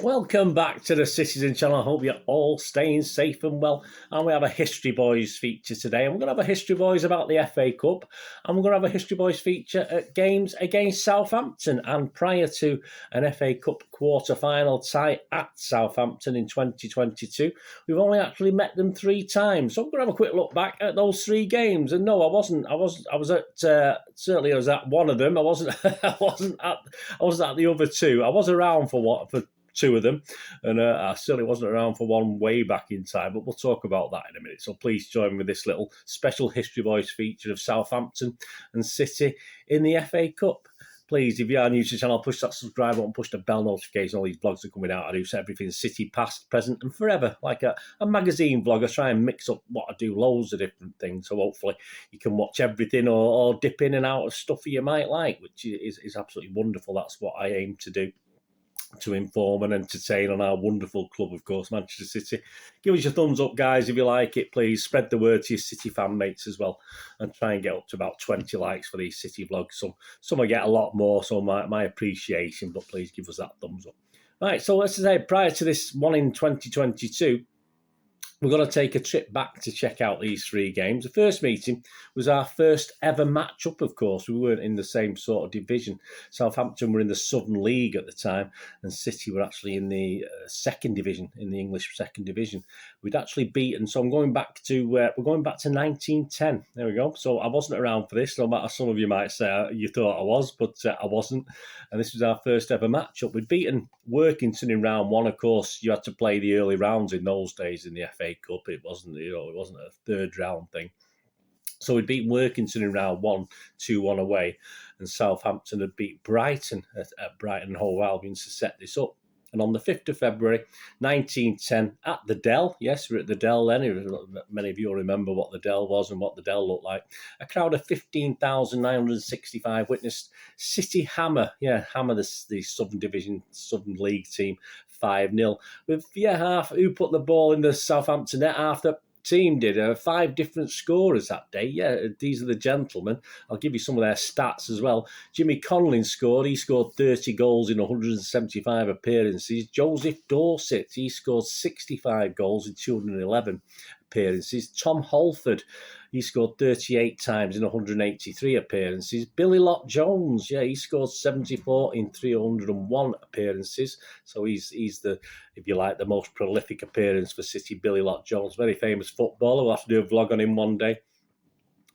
Welcome back to the Citizen channel. I hope you're all staying safe and well. And we have a History Boys feature today. And we're going to have a History Boys about the FA Cup. And we're going to have a History Boys feature at games against Southampton. And prior to an FA Cup quarter-final tie at Southampton in 2022, we've only actually met them 3 times. So I'm going to have a quick look back at those 3 games. And no, I was at one of them. I wasn't at the other 2. I was around for 2 of them, and I certainly wasn't around for one way back in time, but we'll talk about that in a minute. So please join me with this little special History Boys feature of Southampton and City in the FA Cup. Please, if you are new to the channel, push that subscribe button, push the bell notification. All these vlogs are coming out. I do everything City, past, present, and forever, like a magazine vlog. I try and mix up what I do, loads of different things. So hopefully you can watch everything or dip in and out of stuff that you might like, which is absolutely wonderful. That's what I aim to do, to inform and entertain on our wonderful club, of course, Manchester City. Give us your thumbs up, guys, if you like it, please. Spread the word to your City fan mates as well, and try and get up to about 20 likes for these City vlogs. Some will get a lot more, so my appreciation, but please give us that thumbs up. Right, so let's say prior to this one in 2022, we're going to take a trip back to check out these 3 games. The first meeting was our first ever match-up, of course. We weren't in the same sort of division. Southampton were in the Southern League at the time, and City were actually in the second division, in the English second division. We'd actually beaten, so I'm going back to, we're going back to 1910. There we go. So I wasn't around for this, no matter some of you might say you thought I was, but I wasn't. And this was our first ever match-up. We'd beaten Workington in round 1. Of course, you had to play the early rounds in those days in the FA Cup. It wasn't a third round thing. So we'd beat Workington in round 1, 2-1 away, and Southampton had beat Brighton at Brighton Hove Albion to set this up. And on the 5th of February, 1910, at the Dell, yes, we're at the Dell then. Many of you will remember what the Dell was and what the Dell looked like. A crowd of 15,965 witnessed City hammer the Southern Division, Southern League team 5-0. With half who put the ball in the Southampton net, half the team did. 5 different scorers that day. Yeah, these are the gentlemen. I'll give you some of their stats as well. Jimmy Conlin scored. He scored 30 goals in 175 appearances. Joseph Dorset, he scored 65 goals in 211 appearances. Tom Holford, he scored 38 times in 183 appearances. Billy Lott Jones, he scored 74 in 301 appearances. So he's the, if you like, the most prolific appearance for City, Billy Lott Jones. Very famous footballer. We'll have to do a vlog on him one day.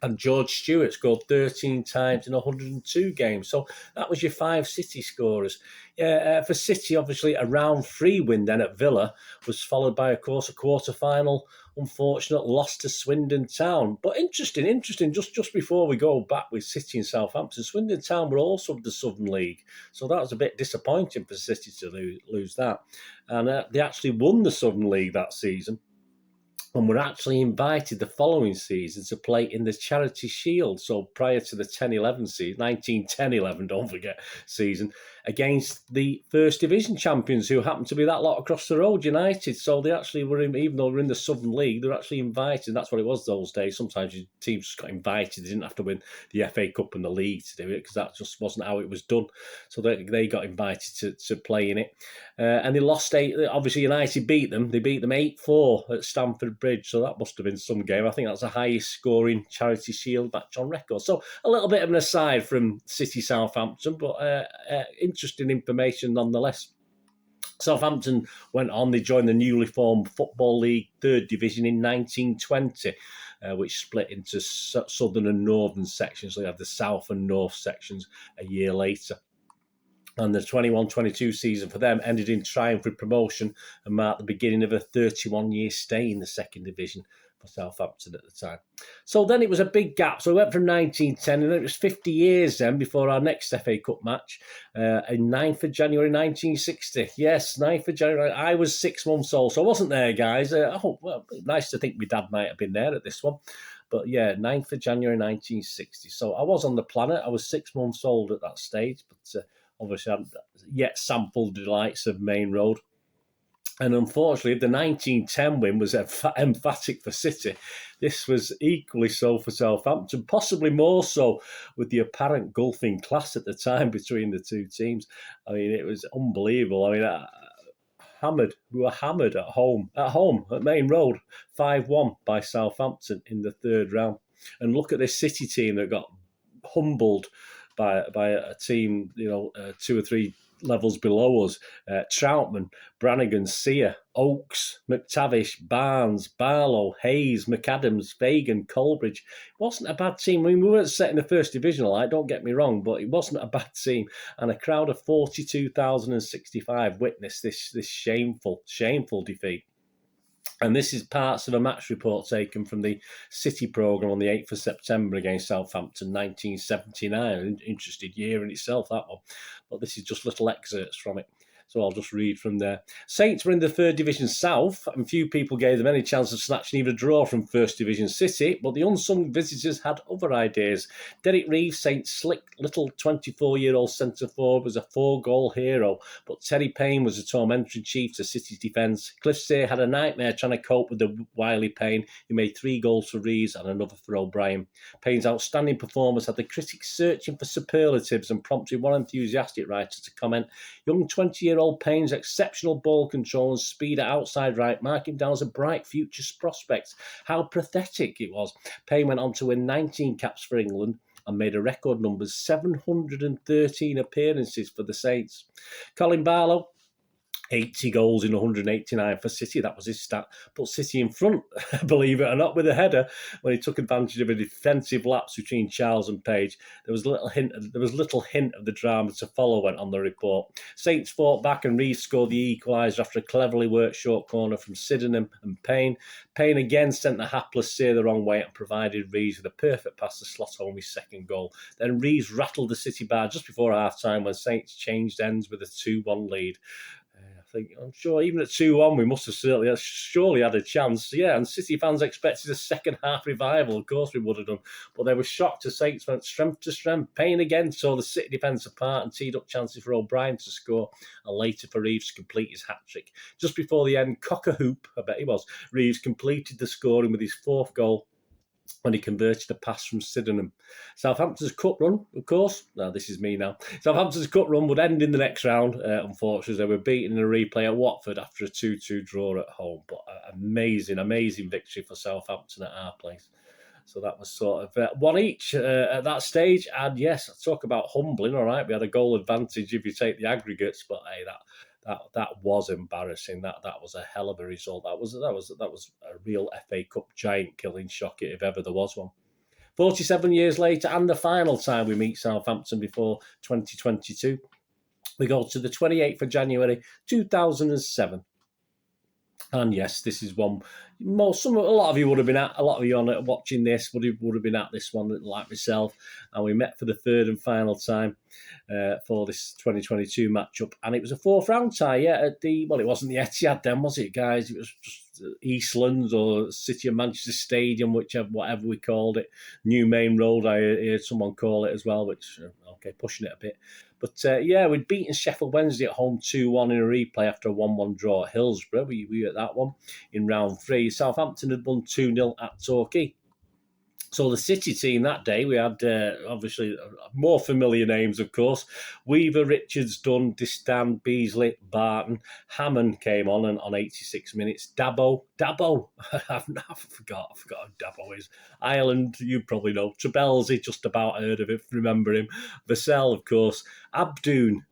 And George Stewart scored 13 times in 102 games. So that was your 5 City scorers. For City, obviously, a round 3 win then at Villa was followed by, of course, a quarter-final unfortunate loss to Swindon Town. But interesting, just before we go back with City and Southampton, Swindon Town were also the Southern League. So that was a bit disappointing for City to lose that. And they actually won the Southern League that season, and were actually invited the following season to play in the Charity Shield. So prior to the 10-11 season, 1910-11, don't forget, season, against the First Division champions, who happened to be that lot across the road, United. So they actually were, even though they're in the Southern League, they're actually invited. That's what it was those days. Sometimes your teams just got invited. They didn't have to win the FA Cup and the league to do it, because that just wasn't how it was done. So they got invited to play in it. And they lost 8. Obviously, United beat them. They beat them 8-4 at Stamford Bridge. So that must have been some game. I think that's the highest scoring Charity Shield match on record. So a little bit of an aside from City Southampton, but interesting information nonetheless. Southampton went on. They joined the newly formed Football League 3rd Division in 1920, which split into southern and northern sections. So they had the south and north sections a year later. And the 21-22 season for them ended in triumph with promotion and marked the beginning of a 31-year stay in the second division for Southampton at the time. So then it was a big gap. So we went from 1910, and it was 50 years then before our next FA Cup match, in 9th of January 1960. Yes, 9th of January. I was 6 months old, so I wasn't there, guys. Nice to think my dad might have been there at this one. But 9th of January 1960. So I was on the planet. I was 6 months old at that stage, but obviously I hadn't yet sampled the delights of Main Road. And unfortunately, the 1910 win was emphatic for City. This was equally so for Southampton, possibly more so with the apparent gulf in class at the time between the two teams. I mean, it was unbelievable. I mean, hammered. We were hammered at home at Main Road, 5-1 by Southampton in the third round. And look at this City team that got humbled by a team, 2 or 3 levels below us. Troutman, Brannigan, Sear, Oakes, McTavish, Barnes, Barlow, Hayes, McAdams, Fagan, Colbridge. It wasn't a bad team. I mean, we weren't set in the first division, don't get me wrong, but it wasn't a bad team. And a crowd of 42,065 witnessed this shameful defeat. And this is parts of a match report taken from the City programme on the 8th of September against Southampton, 1979. An interesting year in itself, that one. But this is just little excerpts from it. So I'll just read from there. Saints were in the third division south, and few people gave them any chance of snatching even a draw from first division City, but the unsung visitors had other ideas. Derek Reeves, Saints' slick little 24-year-old centre-forward, was a 4-goal hero, but Terry Payne was a tormenting chief to City's defence. Cliff Sear had a nightmare trying to cope with the wily Payne, who made 3 goals for Reeves and another for O'Brien. Payne's outstanding performance had the critics searching for superlatives and prompted one enthusiastic writer to comment, young 20-year-old Payne's exceptional ball control and speed at outside right mark him down as a bright future prospect. How pathetic it was. Payne went on to win 19 caps for England and made a record number 713 appearances for the Saints. Colin Barlow, 80 goals in 189 for City. That was his stat. Put City in front, believe it or not, with a header when he took advantage of a defensive lapse between Charles and Page. There was little hint of the drama to follow went on the report. Saints fought back and Reeves scored the equaliser after a cleverly worked short corner from Sydenham and Payne. Payne again sent the hapless Sear the wrong way and provided Reeves with a perfect pass to slot home his second goal. Then Reeves rattled the City bar just before half-time when Saints changed ends with a 2-1 lead. I'm sure even at 2-1 we must have surely had a chance. Yeah, and City fans expected a second half revival. Of course we would have done. But they were shocked as Saints went strength to strength. Payne again saw the City defence apart and teed up chances for O'Brien to score and later for Reeves to complete his hat-trick. Just before the end, cock-a-hoop, I bet he was, Reeves completed the scoring with his 4th goal when he converted a pass from Sydenham. Southampton's cup run, of course, this is me now. Southampton's cup run would end in the next round, unfortunately. They were beaten in a replay at Watford after a 2-2 draw at home. But amazing victory for Southampton at our place. So that was sort of 1 each at that stage. And yes, talk about humbling, all right. We had a goal advantage if you take the aggregates, but hey, that was embarrassing. That was a hell of a result. That was a real FA Cup giant killing shock if ever there was one. 47 years later, and the final time we meet Southampton before 2022, we go to the 28th of January 2007. And yes, this is one. A lot of you would have been at. A lot of you on watching this would have been at this one, like myself. And we met for the third and final time for this 2022 matchup, and it was a 4th round tie. Yeah, it wasn't the Etihad then, was it, guys? It was just Eastlands or City of Manchester Stadium, whatever we called it. New Main Road, I heard someone call it as well. Which pushing it a bit. But we'd beaten Sheffield Wednesday at home 2-1 in a replay after a 1-1 draw at Hillsborough. We were at that one in round 3. Southampton had won 2-0 at Torquay. So the City team that day, we had obviously more familiar names, of course. Weaver, Richards, Dunn, Distan, Beasley, Barton. Hammond came on 86 minutes. Dabo, I forgot who Dabo is. Ireland, you probably know. Trabelsi, just about heard of it, remember him. Vassell, of course. Abdoon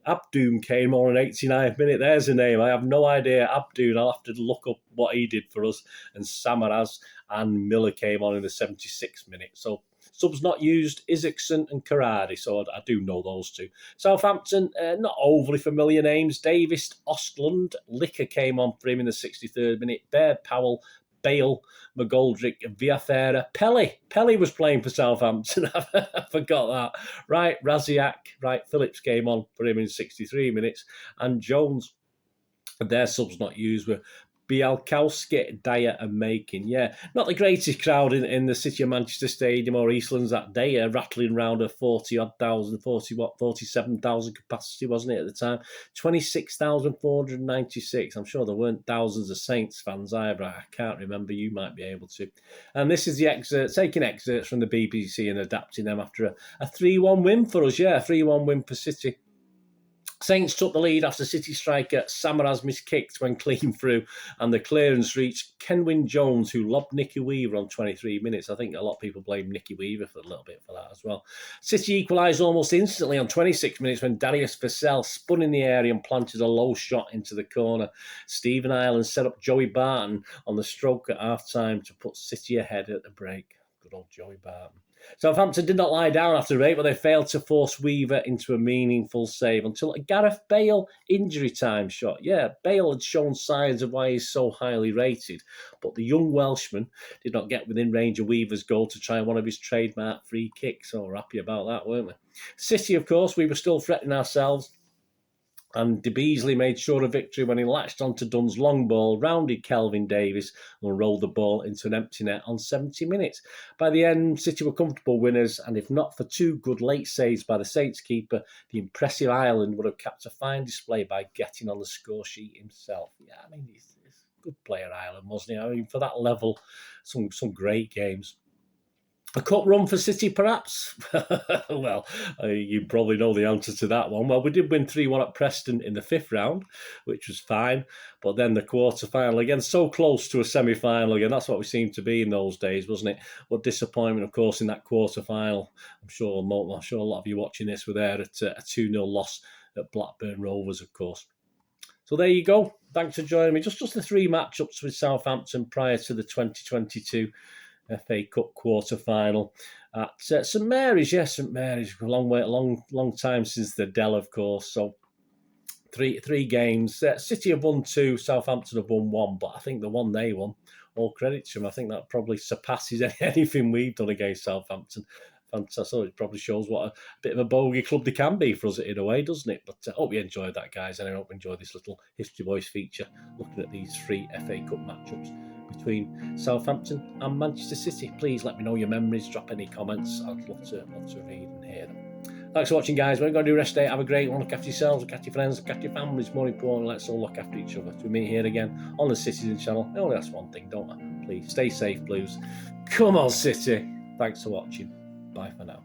came on 89th minute. There's a name. I have no idea. Abdoon, I'll have to look up what he did for us. And Samaras and Miller came on in the 76th minute. So subs not used, Isaacson and Karadi. So I do know those two. Southampton, not overly familiar names. Davis, Ostlund, Licker came on for him in the 63rd minute. Baird, Powell, Bale, McGoldrick, Viafera. Pelly was playing for Southampton. I forgot that. Right, Raziak, Phillips came on for him in 63 minutes. And Jones, their subs not used were Bialkowski, Dyer and Makin. Yeah, not the greatest crowd in the City of Manchester Stadium or Eastlands that day, rattling round a 47,000 capacity, wasn't it, at the time? 26,496. I'm sure there weren't thousands of Saints fans either. I can't remember. You might be able to. And this is the excerpt, taking excerpts from the BBC and adapting them after a 3-1 win for us. Yeah, a 3-1 win for City. Saints took the lead after City striker Samaras miskicked when clean through, and the clearance reached Kenwyne Jones, who lobbed Nicky Weaver on 23 minutes. I think a lot of people blame Nicky Weaver for a little bit for that as well. City equalised almost instantly on 26 minutes when Darius Vassell spun in the area and planted a low shot into the corner. Stephen Ireland set up Joey Barton on the stroke at half-time to put City ahead at the break. Good old Joey Barton. Southampton did not lie down after the break, but they failed to force Weaver into a meaningful save until a Gareth Bale injury time shot. Yeah, Bale had shown signs of why he's so highly rated, but the young Welshman did not get within range of Weaver's goal to try one of his trademark free kicks. So we're happy about that, weren't we? City, of course, we were still threatening ourselves. And De Beasley made sure of victory when he latched onto Dunn's long ball, rounded Kelvin Davis and rolled the ball into an empty net on 70 minutes. By the end, City were comfortable winners, and if not for two good late saves by the Saints keeper, the impressive Ireland would have kept a fine display by getting on the score sheet himself. Yeah, I mean, he's a good player, Ireland, wasn't he? I mean, for that level, some great games. A cup run for City, perhaps? Well, you probably know the answer to that one. Well, we did win 3-1 at Preston in the 5th round, which was fine. But then the quarter-final again, so close to a semi-final again. That's what we seemed to be in those days, wasn't it? What disappointment, of course, in that quarter-final. I'm sure a lot of you watching this were there at a 2-0 loss at Blackburn Rovers, of course. So there you go. Thanks for joining me. Just the 3 matchups with Southampton prior to the 2022 FA Cup quarter-final at St Mary's. Yes, St Mary's. A long time since the Dell, of course. So three games. City have won 2, Southampton have won 1, but I think the one they won, all credit to them. I think that probably surpasses anything we've done against Southampton. Fantastic. It probably shows what a bit of a bogey club they can be for us in a way, doesn't it? But I hope you enjoyed that, guys, and I hope you enjoyed this little History Boys feature, looking at these 3 FA Cup matchups between Southampton and Manchester City. Please let me know your memories, drop any comments. I'd love to read and hear them. Thanks for watching, guys. We're going to do rest day. Have a great one. Look after yourselves, look after your friends, look after your families. More important, let's all look after each other. To meet here again on the Citizen channel. I only ask one thing, don't I? Please stay safe, Blues. Come on, City. Thanks for watching. Bye for now.